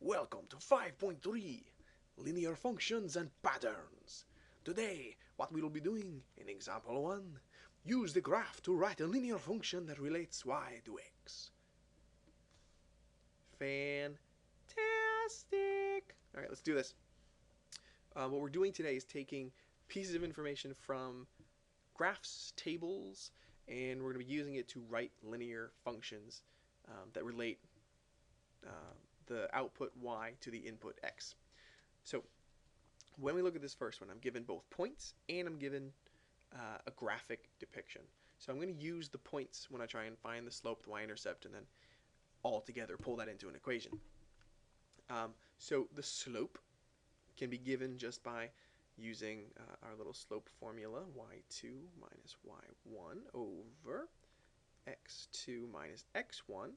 Welcome to 5.3 Linear Functions and Patterns. Today, what we'll be doing in example 1, use the graph to write a linear function that relates y to x. Fantastic! Alright, let's do this. What we're doing today is taking pieces of information from graphs, tables, and we're going to be using it to write linear functions that relate the output y to the input x. So when we look at this first one, I'm given both points and I'm given a graphic depiction. So I'm going to use the points when I try and find the slope, the y-intercept, and then all together pull that into an equation. So the slope can be given just by using our little slope formula, y2 minus y1 over x2 minus x1,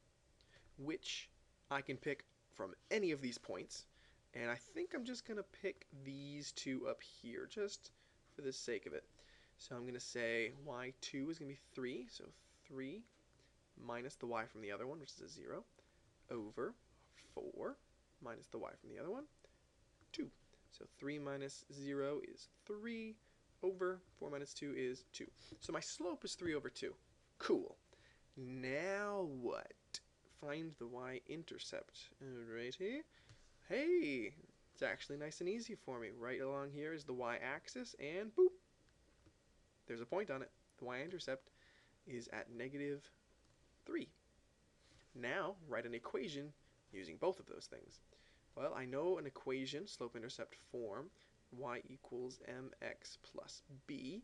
which I can pick from any of these points, and I think I'm just going to pick these two up here just for the sake of it. So I'm going to say y2 is going to be 3, so 3 minus the y from the other one, which is a 0, over 4 minus the y from the other one, 2. So 3 minus 0 is 3 over 4 minus 2 is 2. So my slope is 3 over 2. Cool. Now what? Find the y-intercept. Alrighty. Hey, it's actually nice and easy for me. Right along here is the y-axis, and boop, there's a point on it. The y-intercept is at negative 3. Now, write an equation using both of those things. Well, I know an equation, slope-intercept form, y equals mx plus b,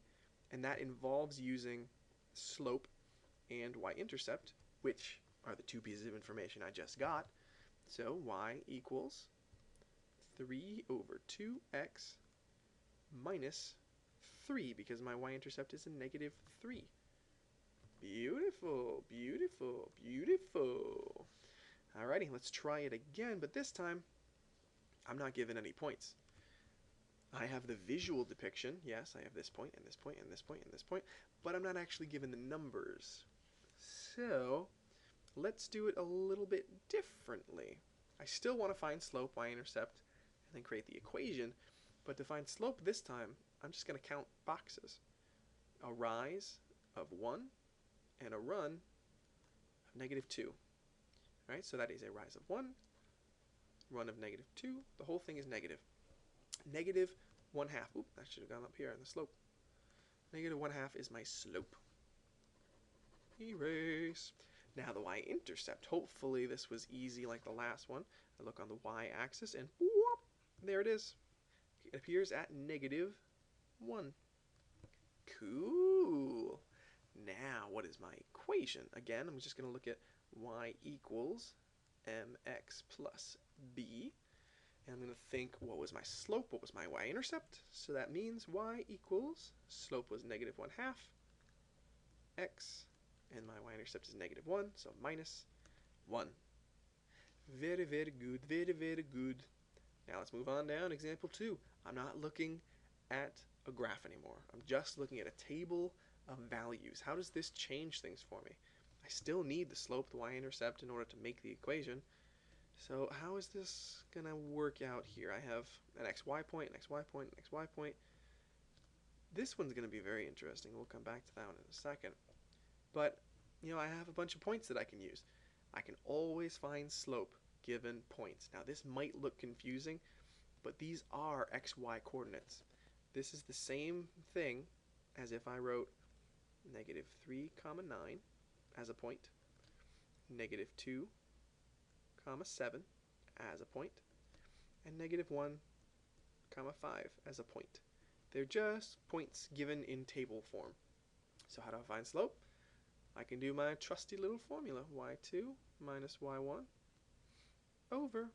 and that involves using slope and y-intercept, which are the two pieces of information I just got. So y equals 3 over 2x minus 3, because my y-intercept is a negative 3. Beautiful, beautiful, beautiful. Alrighty, let's try it again, but this time I'm not given any points. I have the visual depiction. Yes, I have this point, and this point, and this point, and this point, but I'm not actually given the numbers. So let's do it a little bit differently. I still want to find slope, y-intercept, and then create the equation, but to find slope this time, I'm just going to count boxes. A rise of 1 and a run of negative 2. Alright, so that is a rise of 1, run of negative 2. The whole thing is negative. Negative 1/2. Oop, that should have gone up here on the slope. Negative 1/2 is my slope. Erase. Now the y-intercept. Hopefully this was easy like the last one. I look on the y-axis and whoop, there it is. It appears at negative 1. Cool. Now what is my equation? Again, I'm just going to look at y equals mx plus b. And I'm going to think, what was my slope? What was my y-intercept? So that means y equals, slope was negative 1/2, x, and my y-intercept is negative 1, so minus 1. Very, very good, very, very good. Now let's move on down. Example 2. I'm not looking at a graph anymore. I'm just looking at a table of values. How does this change things for me? I still need the slope, the y-intercept, in order to make the equation. So how is this going to work out here? I have an xy point, an xy point, an xy point. This one's going to be very interesting. We'll come back to that one in a second. But, you know, I have a bunch of points that I can use. I can always find slope given points. Now this might look confusing, but these are xy coordinates. This is the same thing as if I wrote negative 3, 9 as a point, negative 2, 7 as a point, and negative 1, 5 as a point. They're just points given in table form. So how do I find slope? I can do my trusty little formula, y2 minus y1 over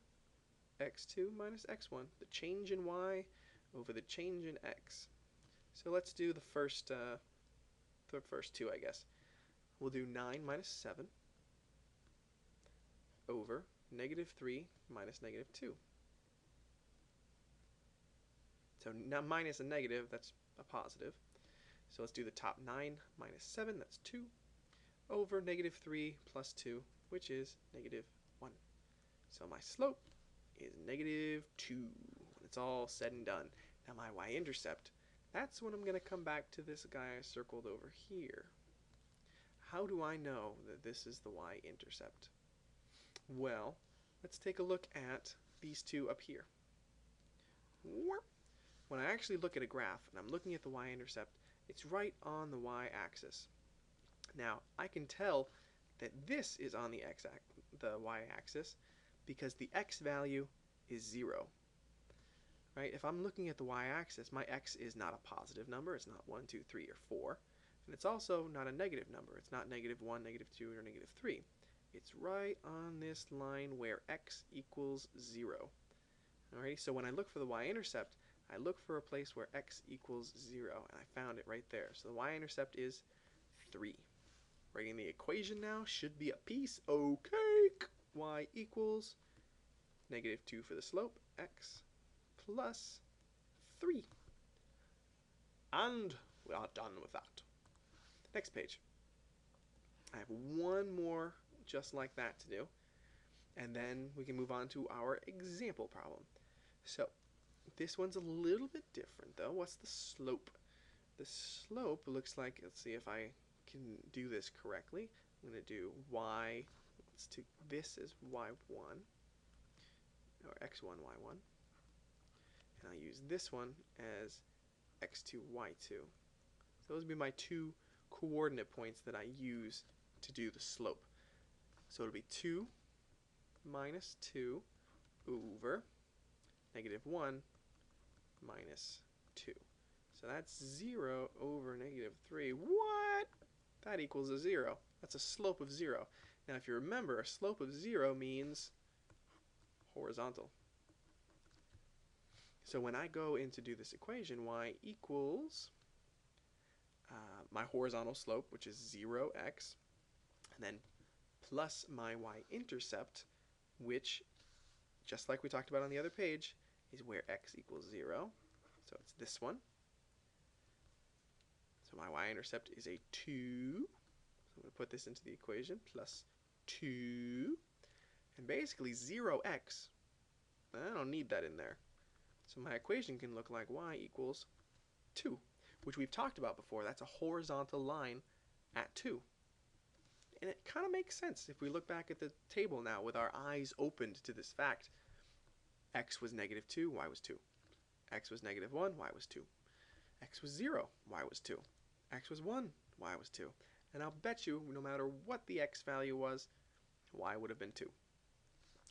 x2 minus x1, the change in y over the change in x. So let's do the first two, I guess. We'll do 9 minus 7 over negative 3 minus negative 2. So now minus a negative, that's a positive. So let's do the top 9 minus 7, that's 2, over negative 3 plus 2, which is negative 1. So my slope is -2 when it's all said and done. Now my y-intercept, that's when I'm going to come back to this guy I circled over here. How do I know that this is the y-intercept? Well, let's take a look at these two up here. When I actually look at a graph and I'm looking at the y-intercept, it's right on the y-axis. Now, I can tell that this is on the y-axis because the x value is 0. Right? If I'm looking at the y-axis, my x is not a positive number. It's not 1, 2, 3, or 4. And it's also not a negative number. It's not -1, -2, or -3. It's right on this line where x equals 0. Alrighty, so when I look for the y-intercept, I look for a place where x equals 0, and I found it right there. So the y-intercept is 3. Writing the equation now should be a piece of cake. Y equals -2 for the slope, x plus 3. And we are done with that. Next page. I have one more just like that to do, and then we can move on to our example problem. So this one's a little bit different though. What's the slope? The slope looks like, let's see if I can do this correctly. I'm going to do y, this is y1, or x1, y1, and I'll use this one as x2, y2. So those would be my two coordinate points that I use to do the slope. So it'll be 2 minus 2 over -1 minus 2. So that's 0 over -3. What? That equals a 0. That's a slope of 0. Now if you remember, a slope of 0 means horizontal. So when I go in to do this equation, y equals my horizontal slope, which is 0x, and then plus my y-intercept, which, just like we talked about on the other page, is where x equals 0. So it's this one. So my y-intercept is a 2. So I'm going to put this into the equation, plus 2. And basically 0x, I don't need that in there. So my equation can look like y equals 2, which we've talked about before. That's a horizontal line at 2. And it kind of makes sense if we look back at the table now with our eyes opened to this fact. X was -2, y was 2. X was -1, y was 2. X was 0, y was 2. X was 1, y was 2. And I'll bet you, no matter what the x value was, y would have been 2.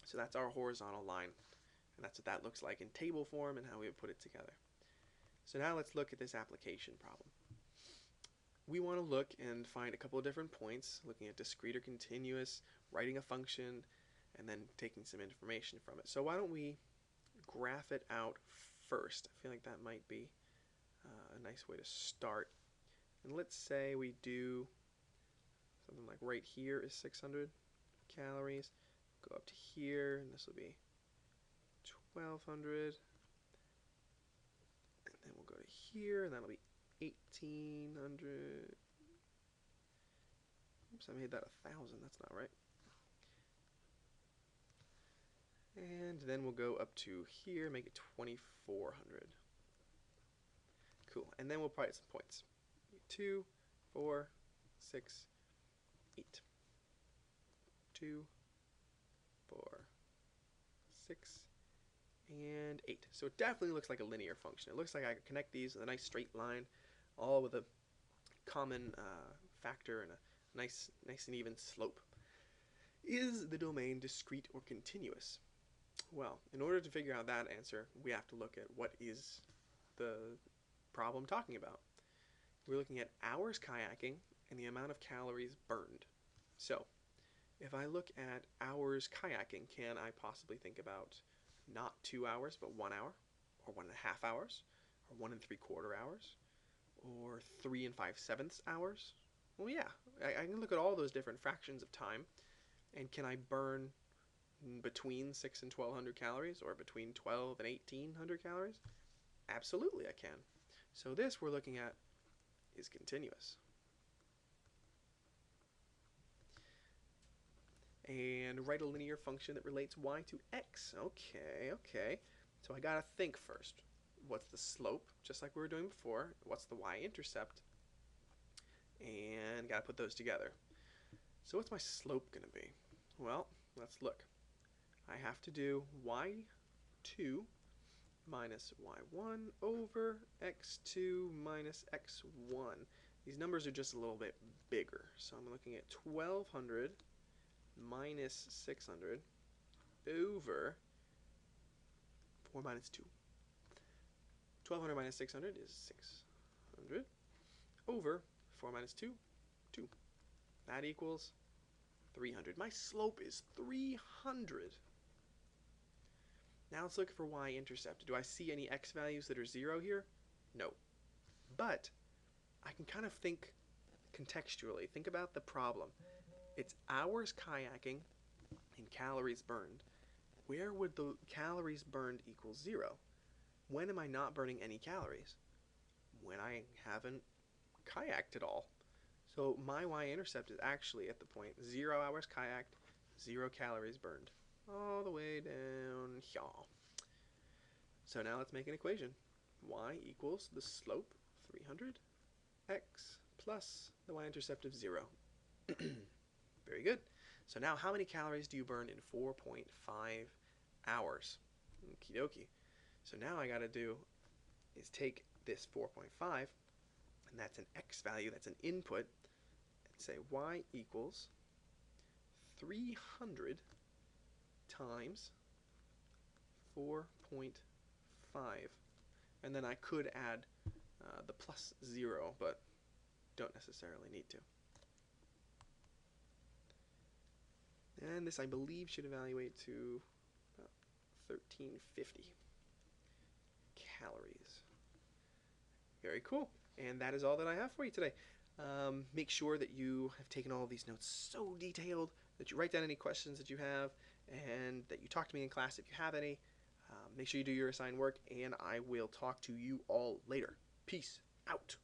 So that's our horizontal line. And that's what that looks like in table form and how we would put it together. So now let's look at this application problem. We want to look and find a couple of different points, looking at discrete or continuous, writing a function, and then taking some information from it. So why don't we graph it out first? I feel like that might be a nice way to start. And let's say we do something like right here is 600 calories. Go up to here, and this will be 1200. And then we'll go to here, and that'll be 1800. Oops, I made that 1000. That's not right. And then we'll go up to here, make it 2400. Cool. And then we'll probably some points. 2, 4, 6, 8. 2, 4, 6, and 8. So it definitely looks like a linear function. It looks like I could connect these with a nice straight line, all with a common factor and a nice and even slope. Is the domain discrete or continuous? Well, in order to figure out that answer, we have to look at what is the problem talking about. We're looking at hours kayaking and the amount of calories burned. So, if I look at hours kayaking, can I possibly think about not 2 hours, but 1 hour, or 1.5 hours, or 1 3/4 hours, or 3 5/7 hours? Well, yeah, I can look at all those different fractions of time, and can I burn between 6 and 1200 calories, or between 12 and 1800 calories? Absolutely I can. So this we're looking at is continuous. and write a linear function that relates y to x. Okay. So I gotta think first. What's the slope, just like we were doing before? What's the y-intercept? And gotta put those together. So what's my slope gonna be? Well, let's look. I have to do y2 minus y1 over x2 minus x1. These numbers are just a little bit bigger. So I'm looking at 1200 minus 600 over 4 minus 2. 1200 minus 600 is 600 over 4 minus 2, 2. That equals 300. My slope is 300. Now let's look for y-intercept. Do I see any x values that are 0 here? No. But I can kind of think contextually. Think about the problem. It's hours kayaking and calories burned. Where would the calories burned equal 0? When am I not burning any calories? When I haven't kayaked at all. So my y-intercept is actually at the point 0 hours kayaked, 0 calories burned. All the way down here. So now let's make an equation. Y equals the slope, 300, x plus the y-intercept of 0. Very good. So now how many calories do you burn in 4.5 hours? Okie dokie. So now I gotta do is take this 4.5, and that's an x value, that's an input, and say y equals 300 times 4.5. And then I could add the plus 0, but don't necessarily need to. And this, I believe, should evaluate to about 1350 calories. Very cool. And that is all that I have for you today. Make sure that you have taken all of these notes so detailed, that you write down any questions that you have, and that you talk to me in class if you have any. Make sure you do your assigned work, and I will talk to you all later. Peace out.